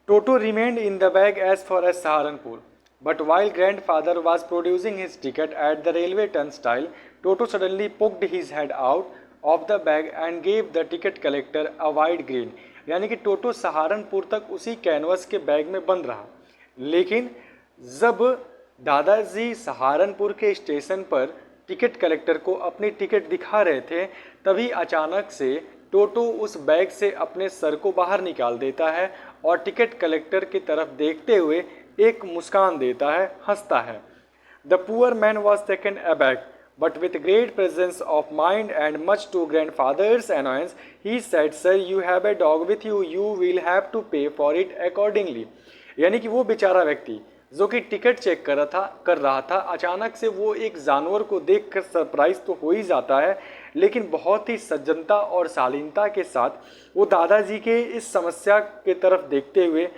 Toto remained in the bag as far as Saharanpur. But while grandfather was producing his ticket at the railway turnstile, Toto suddenly poked his head out of the bag and gave the ticket collector a wide grin. यानी कि टोटो सहारनपुर तक उसी canvas के bag में बंद रहा, लेकिन जब दादाजी सहारनपुर के स्टेशन पर टिकट कलेक्टर को अपनी टिकट दिखा रहे थे, तभी अचानक से टोटो उस बैग से अपने सर को बाहर निकाल देता है और टिकट कलेक्टर की तरफ देखते हुए एक मुस्कान देता है, हंसता है। The poor man was taken aback, but with great presence of mind and much to grandfather's annoyance, he said, "Sir, you have a dog with you. You will have to pay for it accordingly." यानी कि वो बेचारा व्यक्ति जो कि ticket check कर रहा था, अचानक से वो एक जानवर को देखकर सरप्राइज तो हो ही जाता है, लेकिन बहुत ही सज्जनता और शालीनता के साथ वो दादाजी के इस समस्या के तरफ देखते हुए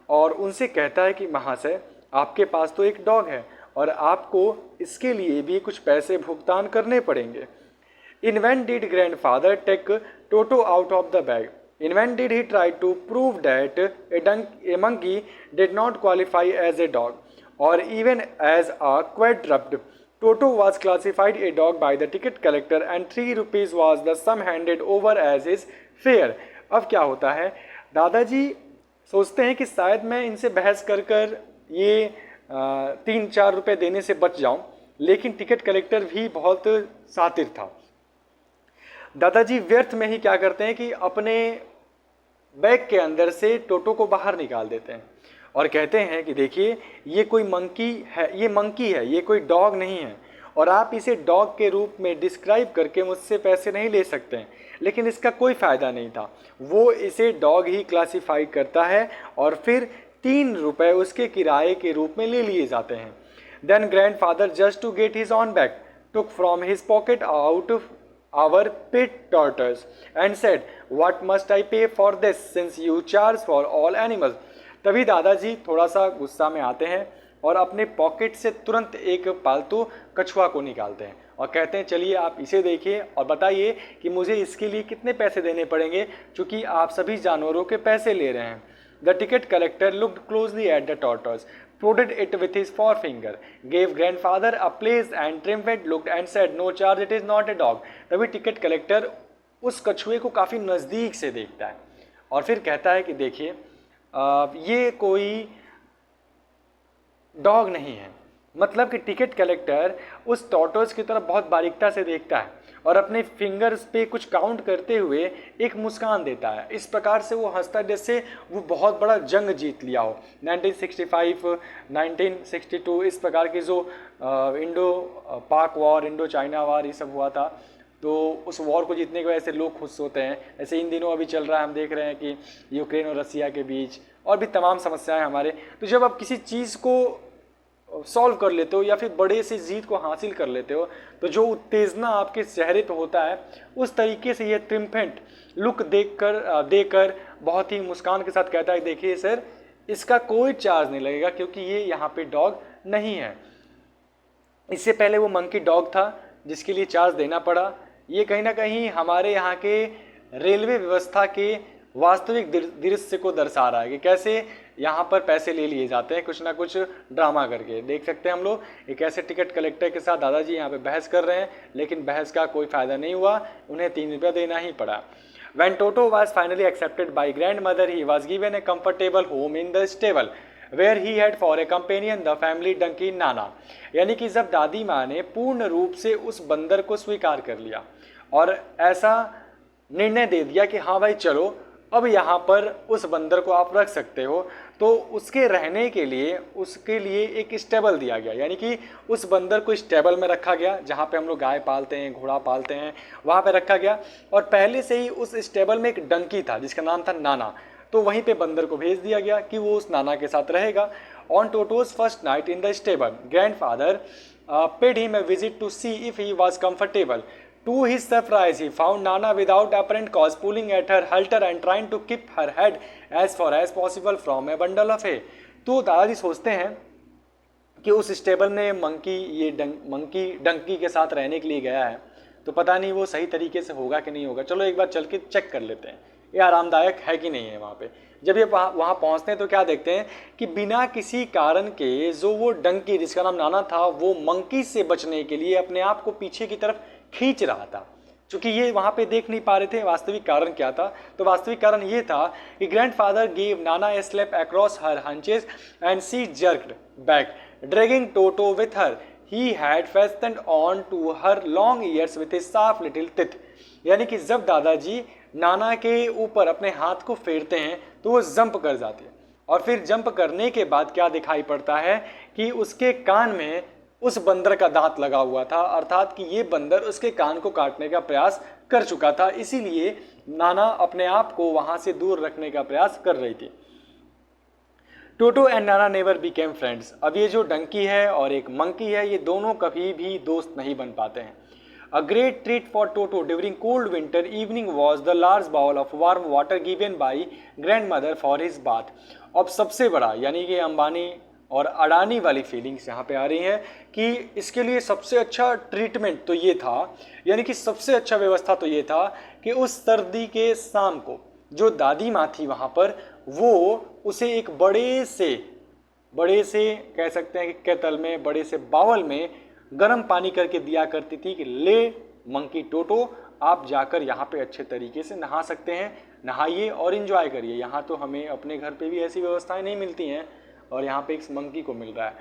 और उनसे कहता है कि महाशय, आपके पास तो एक डॉग है और आपको इसके लिए भी कुछ पैसे भुगतान करने पड़ेंगे। In when did grandfather take Toto out of the bag? In when did he try to prove that a monkey did not qualify as a dog or even as a quadruped? Toto was classified a dog by the ticket collector and 3 rupees was the sum handed over as his fare. अब क्या होता है, दादाजी सोचते हैं कि शायद मैं इनसे बहस कर ये 3-4 रुपये देने से बच जाऊं, लेकिन टिकट कलेक्टर भी बहुत शातिर था। दादाजी व्यर्थ में ही क्या करते हैं कि अपने बैग के अंदर से टोटो को बाहर निकाल देते हैं और कहते हैं कि देखिए, ये कोई मंकी है, ये मंकी है, ये कोई डॉग नहीं है और आप इसे डॉग के रूप में डिस्क्राइब करके मुझसे पैसे नहीं ले सकते हैं। लेकिन इसका कोई फ़ायदा नहीं था, वो इसे डॉग ही क्लासीफाई करता है और फिर 3 रुपये उसके किराए के रूप में ले लिए जाते हैं। Then grandfather just to get his on back took from his pocket out our pet tortoise and said, "What must I pay for this since you charge for all animals?" तभी दादाजी थोड़ा सा गुस्सा में आते हैं और अपने पॉकेट से तुरंत एक पालतू कछुआ को निकालते हैं और कहते हैं, चलिए आप इसे देखिए और बताइए कि मुझे इसके लिए कितने पैसे देने पड़ेंगे, चूँकि आप सभी जानवरों के पैसे ले रहे हैं। The ticket collector looked closely at the tortoise, prodded it with his forefinger, gave grandfather a place and triumphant looked and said, "No charge, it is not a dog." तभी टिकट कलेक्टर उस कछुए को काफ़ी नज़दीक से देखता है और फिर कहता है कि देखिए, ये कोई डॉग नहीं है। मतलब कि टिकट कलेक्टर उस टॉर्टोइज की तरफ बहुत बारीकता से देखता है और अपने फिंगर्स पे कुछ काउंट करते हुए एक मुस्कान देता है। इस प्रकार से वो हंसता है जैसे वो बहुत बड़ा जंग जीत लिया हो। 1965, 1962 इस प्रकार की जो इंडो पाक वॉर, इंडो चाइना वॉर ये सब हुआ था, तो उस वॉर को जीतने की वजह से लोग खुश होते हैं। ऐसे इन दिनों अभी चल रहा है, हम देख रहे हैं कि यूक्रेन और रसिया के बीच और भी तमाम समस्याएं हमारे। तो जब आप किसी चीज़ को सॉल्व कर लेते हो या फिर बड़े से जीत को हासिल कर लेते हो, तो जो उत्तेजना आपके चेहरे पे होता है, उस तरीके से ये ट्रिम्फेंट लुक देकर बहुत ही मुस्कान के साथ कहता है, देखिए सर, इसका कोई चार्ज नहीं लगेगा क्योंकि ये यहाँ पे डॉग नहीं है। इससे पहले वो मंकी डॉग था जिसके लिए चार्ज देना पड़ा। ये कहीं ना कहीं हमारे यहाँ के रेलवे व्यवस्था के वास्तविक दृश्य को दर्शा रहा है कि कैसे यहाँ पर पैसे ले लिए जाते हैं कुछ ना कुछ ड्रामा करके। देख सकते हैं हम लोग एक ऐसे टिकट कलेक्टर के साथ दादाजी यहाँ पे बहस कर रहे हैं, लेकिन बहस का कोई फ़ायदा नहीं हुआ, उन्हें 3 रुपया देना ही पड़ा। When Toto was finally accepted by grandmother, he was given a comfortable home in the stable, where he had for a companion the family donkey Nana। यानी कि जब दादी माँ ने पूर्ण रूप से उस बंदर को स्वीकार कर लिया और ऐसा निर्णय दे दिया कि हाँ भाई चलो, अब यहाँ पर उस बंदर को आप रख सकते हो, तो उसके रहने के लिए उसके लिए एक स्टेबल दिया गया। यानी कि उस बंदर को स्टेबल में रखा गया जहाँ पे हम लोग गाय पालते हैं, घोड़ा पालते हैं, वहाँ पे रखा गया और पहले से ही उस स्टेबल में एक डंकी था जिसका नाम था नाना, तो वहीं पे बंदर को भेज दिया गया कि वो उस नाना के साथ रहेगा। On टोटोज first night in the stable, grandfather paid him a visit to see if he was comfortable. To his surprise, he found Nana without apparent cause pulling at her halter and trying to keep her head as far as possible from a bundle of hay. तो दादाजी सोचते हैं कि उस stable में monkey Dunki के साथ रहने के लिए गया है, तो पता नहीं वो सही तरीके से होगा कि नहीं होगा, चलो एक बार चल के चेक कर लेते हैं ये आरामदायक है कि नहीं है वहाँ पे। जब ये वहाँ पहुँचते हैं तो क्या देखते हैं कि बिना किसी कारण के जो वो डंकी जिसका नाम नाना था वो मंकी से बचने के लिए अपने आप को पीछे की तरफ खींच रहा था। चूंकि ये वहाँ पे देख नहीं पा रहे थे वास्तविक कारण क्या था, तो वास्तविक कारण ये था कि grandfather give Nana a slap across her haunches and she jerked back dragging Toto with her. He had fastened on to her long ears with a sharp little teeth. यानी कि जब दादाजी नाना के ऊपर अपने हाथ को फेरते हैं तो वो जंप कर जाती है, और फिर जंप करने के बाद क्या दिखाई पड़ता है कि उसके कान में उस बंदर का दांत लगा हुआ था, अर्थात कि ये बंदर उसके कान को काटने का प्रयास कर चुका था, इसीलिए नाना अपने आप को वहां से दूर रखने का प्रयास कर रही थी। टोटो and Nana never became friends. अब ये जो डंकी है और एक मंकी है, ये दोनों कभी भी दोस्त नहीं बन पाते हैं। A great treat for Toto during cold winter evening was the large bowl of warm water given by grandmother for his bath। अब सबसे बड़ा यानी कि अंबानी और अडानी वाली फीलिंग्स यहाँ पे आ रही हैं कि इसके लिए सबसे अच्छा ट्रीटमेंट तो ये था, यानी कि सबसे अच्छा व्यवस्था तो ये था कि उस सर्दी के शाम को जो दादी माँ थी वहाँ पर, वो उसे एक बड़े से कह सकते हैं कि केतल में, बड़े से बावल में गर्म पानी करके दिया करती थी कि ले मंकी टोटो, आप जाकर यहाँ पे अच्छे तरीके से नहा सकते हैं, नहाइए और इन्जॉय करिए। यहाँ तो हमें अपने घर पे भी ऐसी व्यवस्थाएं नहीं मिलती हैं और यहाँ पे एक मंकी को मिल रहा है।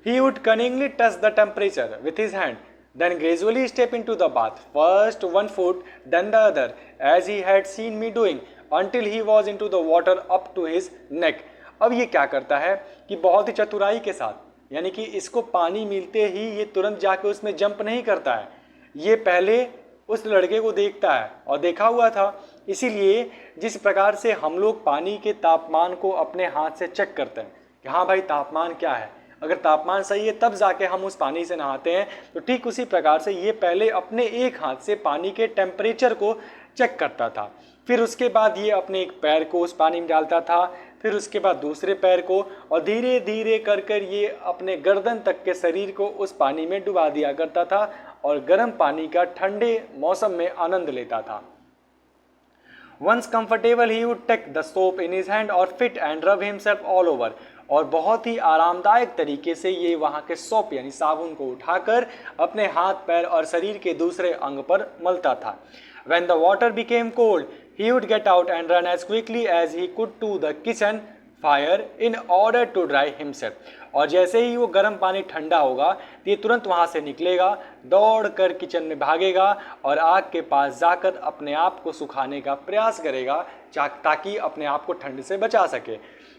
He would cunningly touch the temperature with his hand, then gradually step into the bath, first one foot, then the other, as he had seen me doing, until he was into the water up to his neck। अब ये क्या करता है कि बहुत ही चतुराई के साथ, यानी कि इसको पानी मिलते ही ये तुरंत जाके उसमें जंप नहीं करता है, ये पहले उस लड़के को देखता है और देखा हुआ था। इसीलिए जिस प्रकार से हम लोग पानी के तापमान को अपने हाथ से चेक करते हैं कि हाँ भाई तापमान क्या है, अगर तापमान सही है तब जाके हम उस पानी से नहाते हैं, तो ठीक उसी प्रकार से ये पहले अपने एक हाथ से पानी के टेम्परेचर को चेक करता था। फिर उसके बाद ये अपने एक पैर को उस पानी में डालता था, फिर उसके बाद दूसरे पैर को, और धीरे धीरे कर कर ये अपने गर्दन तक के शरीर को उस पानी में डुबा दिया करता था और गर्म पानी का ठंडे मौसम में आनंद लेता था। Once comfortable he would take the soap in his hand or fit and rub himself all over। और बहुत ही आरामदायक तरीके से ये वहाँ के सोप यानी साबुन को उठाकर अपने हाथ पैर और शरीर के दूसरे अंग पर मलता था। When the water became cold, he would get out and run as quickly as he could to the kitchen fire in order to dry himself। और जैसे ही वो गर्म पानी ठंडा होगा तो ये तुरंत वहाँ से निकलेगा, दौड़ कर किचन में भागेगा और आग के पास जाकर अपने आप को सुखाने का प्रयास करेगा ताकि अपने आप को ठंड से बचा सके।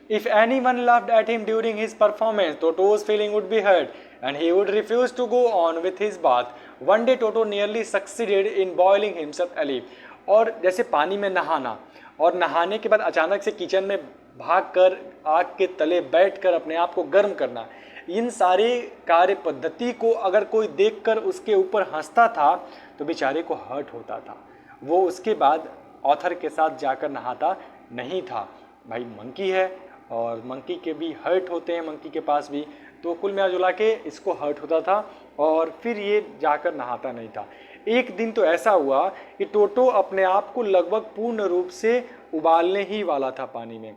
If anyone laughed at him during his performance, Toto's feeling would be hurt and he would refuse to go on with his bath। One day Toto nearly succeeded in boiling himself alive। और जैसे पानी में नहाना और नहाने के बाद अचानक से किचन में भागकर आग के तले बैठकर अपने आप को गर्म करना, इन सारे कार्य पद्धति को अगर कोई देखकर उसके ऊपर हंसता था तो बेचारे को हर्ट होता था। वो उसके बाद ऑथर के साथ जाकर नहाता नहीं था। भाई मंकी है और मंकी के भी हर्ट होते हैं, मंकी के पास भी, तो कुल मिला जुला के इसको हर्ट होता था और फिर ये जाकर नहाता नहीं था। एक दिन तो ऐसा हुआ कि टोटो अपने आप को लगभग पूर्ण रूप से उबालने ही वाला था पानी में।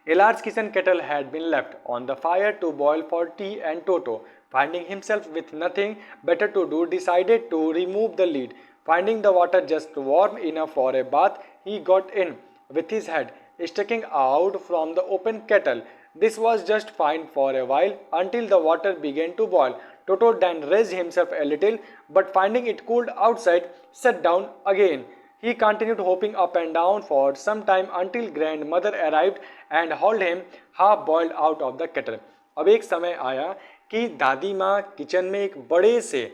A large kitchen kettle had been left on the fire to boil for tea and Toto, finding himself with nothing better to do, decided to remove the lid। Finding the water just warm enough for a bath, he got in with his head sticking out from the open kettle। This was just fine for a while until the water began to boil। Toto then raised himself a little, but finding it cold outside, sat down again। He continued hopping up and down for some time until grandmother arrived and hauled him half boiled out of the kettle। अब एक समय आया कि दादी माँ kitchen में एक बड़े से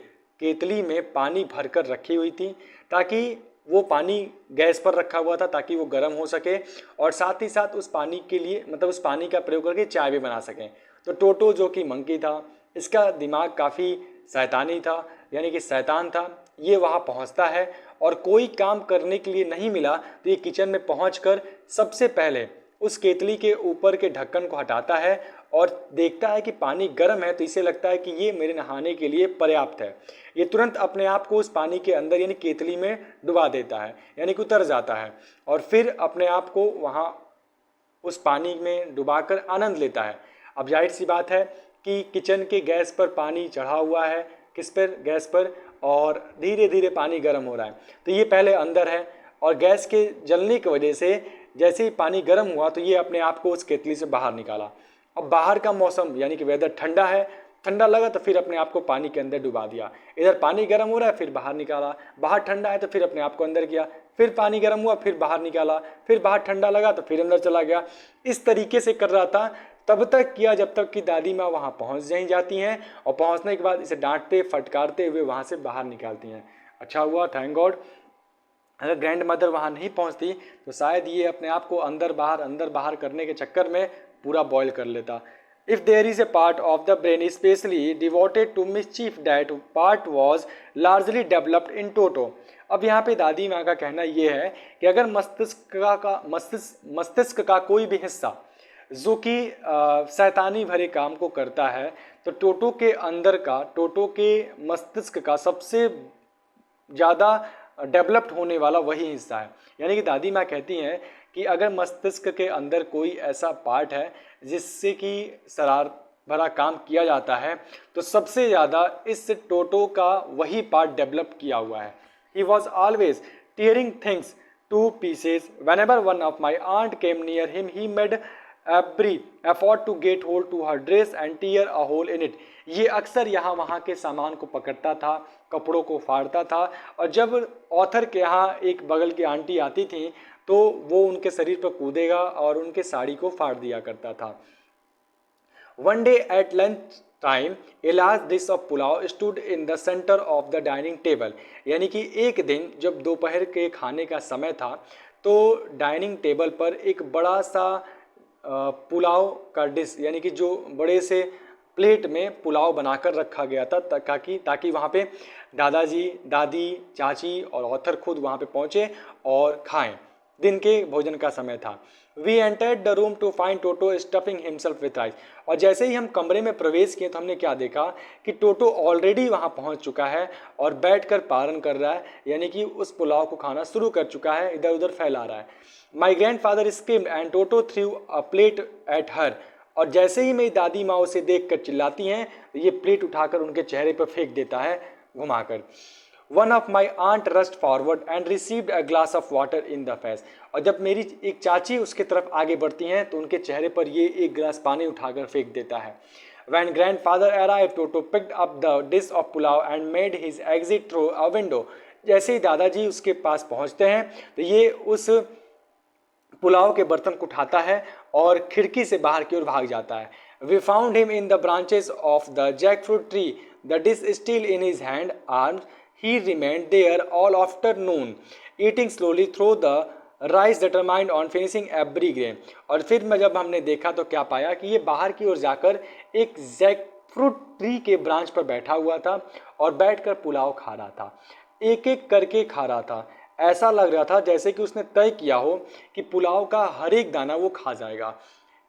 केतली में पानी भरकर रखी हुई थी, ताकि वो पानी गैस पर रखा हुआ था ताकि वो गर्म हो सके और साथ ही साथ उस पानी के लिए मतलब उस पानी का प्रयोग करके चाय भी बना सकें। तो टोटो जो कि मंकी था, इसका दिमाग काफ़ी शैतानी था, यानी कि शैतान था। ये वहाँ पहुँचता है और कोई काम करने के लिए नहीं मिला तो ये किचन में पहुँचकर सबसे पहले उस केतली के ऊपर के ढक्कन को हटाता है और देखता है कि पानी गर्म है, तो इसे लगता है कि ये मेरे नहाने के लिए पर्याप्त है। ये तुरंत अपने आप को उस पानी के अंदर यानी केतली में डुबा देता है, यानी कि उतर जाता है और फिर अपने आप को वहाँ उस पानी में डुबाकर आनंद लेता है। अब जाहिर सी बात है कि किचन के गैस पर पानी चढ़ा हुआ है, किस पर, गैस पर, और धीरे धीरे पानी गर्म हो रहा है। तो ये पहले अंदर है और गैस के जलने की वजह से जैसे ही पानी गर्म हुआ तो ये अपने आप को उस केतली से बाहर निकाला। अब बाहर का मौसम यानी कि वेदर ठंडा है, ठंडा लगा तो फिर अपने आप को पानी के अंदर डुबा दिया। इधर पानी गर्म हो रहा है, फिर बाहर निकाला, बाहर ठंडा है तो फिर अपने आप को अंदर किया, फिर पानी गर्म हुआ, फिर बाहर निकाला, फिर बाहर ठंडा लगा तो फिर अंदर चला गया। इस तरीके से कर रहा था, तब तक किया जब तक कि दादी माँ वहाँ पहुँच नहीं जाती हैं और पहुँचने के बाद इसे डांटते फटकारते हुए वहाँ से बाहर निकालती हैं। अच्छा हुआ, थैंक गॉड, अगर ग्रैंड मदर वहाँ नहीं पहुँचती तो शायद ये अपने आप को अंदर बाहर करने के चक्कर में पूरा बॉयल कर लेता। If there is a part of the brain especially devoted to mischief, that part was largely developed in Toto। अब यहाँ पे दादी माँ का कहना ये है कि अगर मस्तिष्क का कोई भी हिस्सा जो कि शैतानी भरे काम को करता है तो टोटो के मस्तिष्क का सबसे ज़्यादा डेवलप्ड होने वाला वही हिस्सा है। यानी कि दादी माँ कहती हैं कि अगर मस्तिष्क के अंदर कोई ऐसा पार्ट है जिससे कि शरारत भरा काम किया जाता है तो सबसे ज़्यादा इस टोटो का वही पार्ट डेवलप किया हुआ है। He was always tearing things to pieces. Whenever one of my aunt came near him, he made every effort to get hold to her dress and tear a hole in it। ये अक्सर यहाँ वहाँ के सामान को पकड़ता था, कपड़ों को फाड़ता था, और जब ऑथर के यहाँ एक बगल की आंटी आती थी तो वो उनके शरीर पर कूदेगा और उनके साड़ी को फाड़ दिया करता था। One day at lunch time, a large dish of pulao stood in the center of the dining table। यानी कि एक दिन जब दोपहर के खाने का समय था तो डाइनिंग टेबल पर एक बड़ा सा पुलाव का डिश यानी कि जो बड़े से प्लेट में पुलाव बनाकर रखा गया था ताकि वहाँ पे दादाजी, दादी, चाची और ऑथर खुद वहाँ पे पहुँचे और खाएं। दिन के भोजन का समय था। We entered the room to find Toto stuffing himself with rice. और जैसे ही हम कमरे में प्रवेश किए तो हमने क्या देखा कि टोटो ऑलरेडी वहाँ पहुँच चुका है और बैठकर पारण कर रहा है, यानी कि उस पुलाव को खाना शुरू कर चुका है, इधर उधर फैला रहा है। My grand father screamed and Toto through a plate at her. और जैसे ही मेरी दादी माँ उसे देख कर चिल्लाती हैं तो ये प्लेट उठाकर उनके चेहरे पर फेंक देता है घुमाकर। One of my aunt rushed forward and received a glass of water in the face। और जब मेरी एक चाची उसके तरफ आगे बढ़ती हैं तो उनके चेहरे पर ये एक गिलास पानी उठाकर फेंक देता है। When grandfather arrived, Toto picked up the dish of pulao and made his exit through a window। जैसे ही दादाजी उसके पास पहुंचते हैं तो ये उस पुलाव के बर्तन को उठाता है और खिड़की से बाहर की ओर भाग जाता है। We found him in the branches of the jackfruit tree, the dish still in his hand arms। He remained there all afternoon, eating slowly through the rice determined on finishing every grain। और फिर में जब हमने देखा तो क्या पाया कि ये बाहर की ओर जाकर एक जैकफ्रूट ट्री के ब्रांच पर बैठा हुआ था और बैठकर पुलाव खा रहा था, एक एक करके खा रहा था। ऐसा लग रहा था जैसे कि उसने तय किया हो कि पुलाव का हर एक दाना वो खा जाएगा।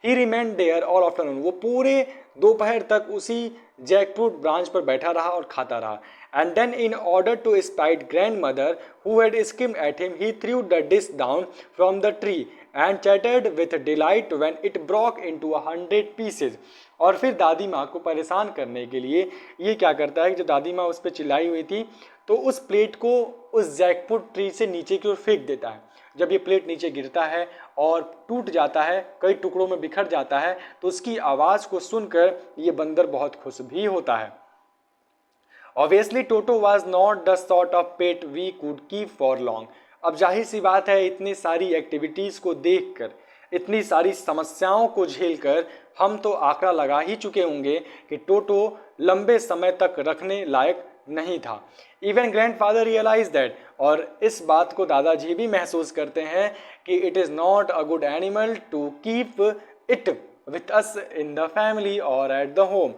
He remained there all afternoon। वो पूरे दोपहर तक उसी जैकफ्रूट ब्रांच पर बैठा रहा और खाता रहा। And then in order to spite grandmother who had screamed at him, he threw the dish down from the tree and chattered with delight when it broke into 100 pieces। और फिर दादी माँ को परेशान करने के लिए ये क्या करता है कि जब दादी माँ उस पर चिल्लाई हुई थी तो उस प्लेट को उस जैकफ्रूट ट्री से नीचे की ओर फेंक देता है। जब ये प्लेट नीचे गिरता है और टूट जाता है, कई टुकड़ों में बिखर जाता है, तो उसकी आवाज़ को सुनकर ये बंदर बहुत खुश भी होता है। Obviously, Toto was not the sort of pet we could keep for long। अब जाहिर सी बात है इतनी सारी एक्टिविटीज़ को देखकर, इतनी सारी समस्याओं को झेलकर हम तो आंकड़ा लगा ही चुके होंगे कि टोटो लंबे समय तक रखने लायक नहीं था। Even grandfather realize that. और इस बात को दादाजी भी महसूस करते हैं कि it is not a good animal to keep it with us in the family और at the home.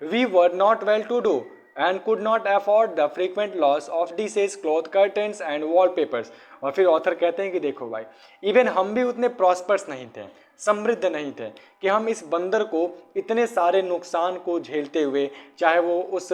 We were not well to do and could not afford the frequent loss of dishes, cloth curtains and wallpapers। और फिर author कहते हैं कि देखो भाई, even हम भी उतने प्रॉस्पर्स नहीं थे, समृद्ध नहीं थे कि हम इस बंदर को इतने सारे नुकसान को झेलते हुए, चाहे वो उस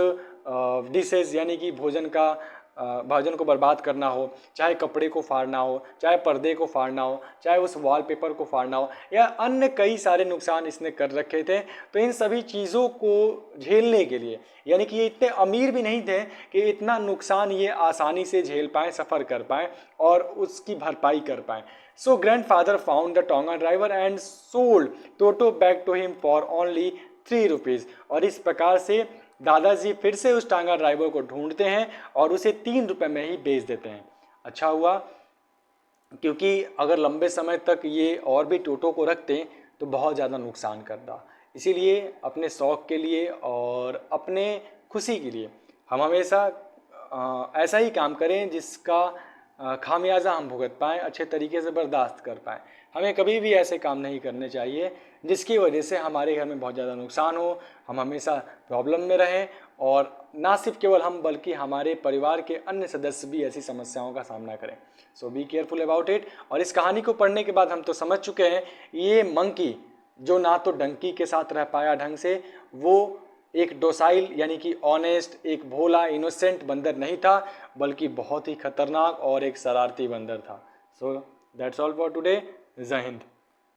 डिशेज यानी कि भोजन का भोजन को बर्बाद करना हो, चाहे कपड़े को फाड़ना हो, चाहे पर्दे को फाड़ना हो, चाहे उस वॉलपेपर को फाड़ना हो, या अन्य कई सारे नुकसान इसने कर रखे थे। तो इन सभी चीज़ों को झेलने के लिए, यानी कि ये इतने अमीर भी नहीं थे कि इतना नुकसान ये आसानी से झेल पाएँ, सफ़र कर पाएँ और उसकी भरपाई कर पाएँ। So grandfather found the tonga driver and sold Toto back to him for only 3 rupees. और इस प्रकार से दादाजी फिर से उस टांगा ड्राइवर को ढूंढते हैं और उसे 3 रुपये में ही बेच देते हैं। अच्छा हुआ, क्योंकि अगर लंबे समय तक ये और भी टोटो को रखते तो बहुत ज़्यादा नुकसान करता। इसीलिए अपने शौक़ के लिए और अपने खुशी के लिए हम हमेशा ऐसा ही काम करें जिसका खामियाजा हम भुगत पाएँ, अच्छे तरीके से बर्दाश्त कर पाएँ। हमें कभी भी ऐसे काम नहीं करने चाहिए जिसकी वजह से हमारे घर में बहुत ज़्यादा नुकसान हो, हम हमेशा प्रॉब्लम में रहें, और ना सिर्फ केवल हम बल्कि हमारे परिवार के अन्य सदस्य भी ऐसी समस्याओं का सामना करें। सो बी केयरफुल अबाउट इट। और इस कहानी को पढ़ने के बाद हम तो समझ चुके हैं ये मंकी जो ना तो डंकी के साथ रह पाया ढंग से, वो एक डोसाइल यानी कि ऑनेस्ट, एक भोला इनोसेंट बंदर नहीं था, बल्कि बहुत ही खतरनाक और एक शरारती बंदर था। So that's all for today. जय हिंद।